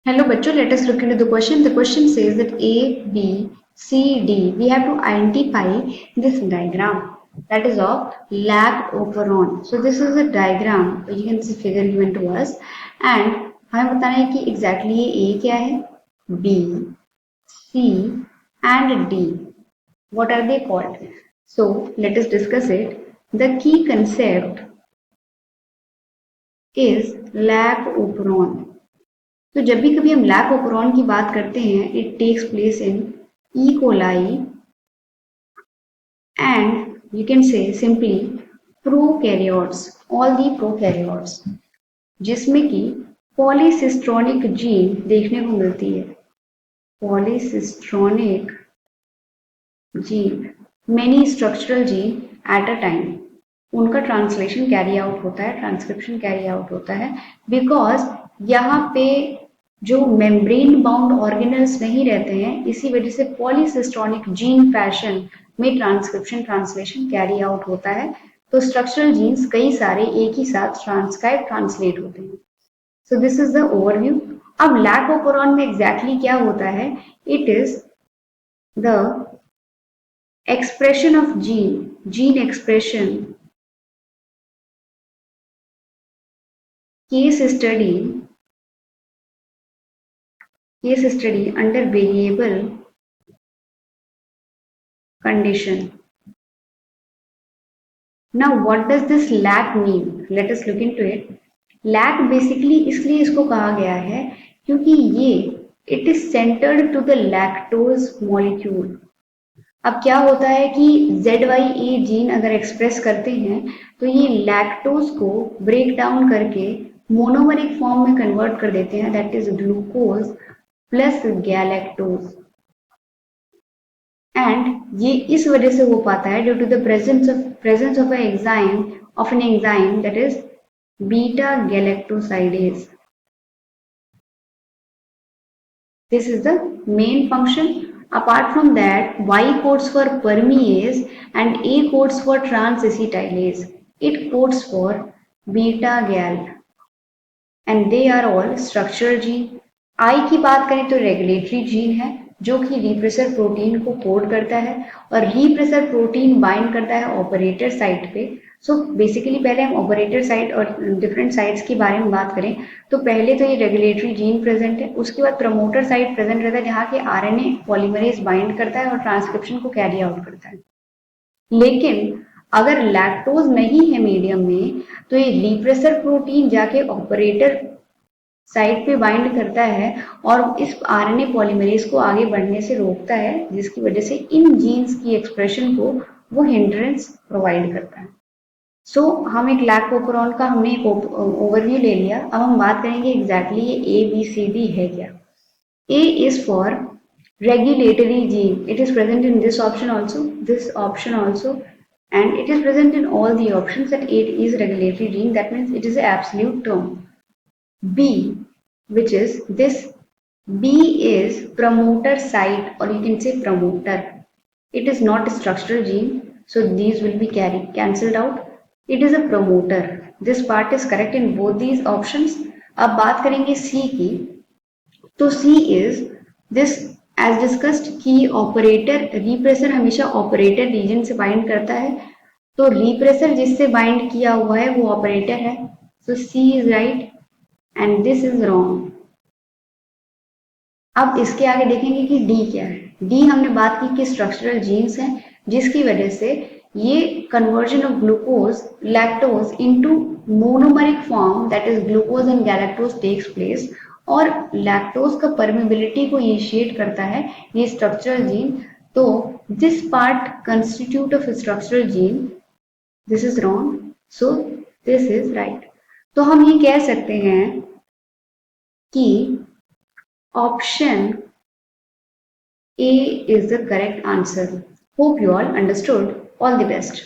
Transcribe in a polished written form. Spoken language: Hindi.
Hello, bachcho. Let us look into the question. The question says that A, B, C, D. We have to identify this diagram. That is of lab operon. So this is a diagram. You can see figure given to us, and हमें बताना है कि exactly ये A क्या है, B, C, and D. What are they called? So let us discuss it. The key concept is lab operon. तो जब भी कभी हम लैक ओपरॉन की बात करते हैं, it takes place in E coli and you can say simply prokaryotes, all the prokaryotes, जिसमें कि पॉलीसिस्ट्रॉनिक जीन देखने को मिलती है। Polycistronic gene, many structural gene at a time, उनका ट्रांसलेशन कैरी आउट होता है, ट्रांसक्रिप्शन कैरी आउट होता है, बिकॉज यहाँ पे जो मेम्ब्रेन बाउंड ऑर्गेनल्स नहीं रहते हैं, इसी वजह से पॉलीसिस्ट्रॉनिक जीन फैशन में ट्रांसक्रिप्शन ट्रांसलेशन कैरी आउट होता है। तो स्ट्रक्चरल जीन्स कई सारे एक ही साथ ट्रांसक्राइब ट्रांसलेट होते हैं। सो दिस इज द ओवरव्यू। अब लैक ओपरॉन में एग्जैक्टली क्या होता है? It is the expression of gene expression, case study under variable condition. Now what does this lack mean? Let us look into it. Lack basically इसलिए इसको कहा गया है क्योंकि ये it is centered to the lactose molecule. अब क्या होता है कि ZYA जीन अगर एक्सप्रेस करते हैं तो ये लैक्टोज को ब्रेक डाउन करके मोनोमरिक फॉर्म में कन्वर्ट कर देते हैं, that is glucose plus galactose. And ये इस वजह से हो पाता है due to the presence of an enzyme that is beta galactosidase. This is the main function. Apart from that, Y codes for permease and A codes for trans-acetylase. It codes for beta-gal and they are all structural gene. I की बात करें तो regulatory gene है जो कि repressor प्रोटीन को कोड करता है और repressor प्रोटीन बाइंड करता है ऑपरेटर साइट पे. सो बेसिकली पहले हम ऑपरेटर साइट और डिफरेंट साइट्स के बारे में बात करें तो पहले तो ये रेगुलेटरी जीन प्रेजेंट है, उसके बाद प्रमोटर साइट प्रेजेंट रहता है जहाँ के आरएनए पॉलीमरेज बाइंड करता है और ट्रांसक्रिप्शन को कैरी आउट करता है. लेकिन अगर लैक्टोज नहीं है मीडियम में तो ये रिप्रेसर प्रोटीन जाके ऑपरेटर साइट पे बाइंड करता है और इस आरएनए पॉलीमरेज को आगे बढ़ने से रोकता है, जिसकी वजह से इन जीन्स की एक्सप्रेशन को वो हिंड्रेंस प्रोवाइड करता है. सो हम एक लैक ओपरॉन का हमने एक ओवरव्यू ले लिया. अब हम बात करेंगे एग्जैक्टली ये ABCD है क्या. A is for regulatory gene. It is present in this option also, this option also, and it is present in all the options that it is regulatory gene. That means it is an absolute term. B, which is this, B is promoter site or you can say promoter. It is not a structural gene, so these will be cancelled out. It is a promoter. This part is correct in both these options. अब बात करेंगे C की, तो C is this as discussed कि ऑपरेटर रिप्रेसर हमेशा ऑपरेटर रीजन से बाइंड करता है, तो रिप्रेसर जिससे बाइंड किया हुआ है वो ऑपरेटर है. सो C is right and this is wrong. अब इसके आगे देखेंगे कि D क्या है. D हमने बात की कि स्ट्रक्चरल जीन्स हैं जिसकी वजह से ये conversion of glucose lactose into monomeric form that is glucose and galactose takes place और लैक्टोज का परमेबिलिटी को इनिशिएट करता है ये स्ट्रक्चरल जीन. तो this part constitute of structural gene. This is wrong, so this is right. तो हम ये कह सकते हैं कि option A is the correct answer. Hope you all understood. All the best.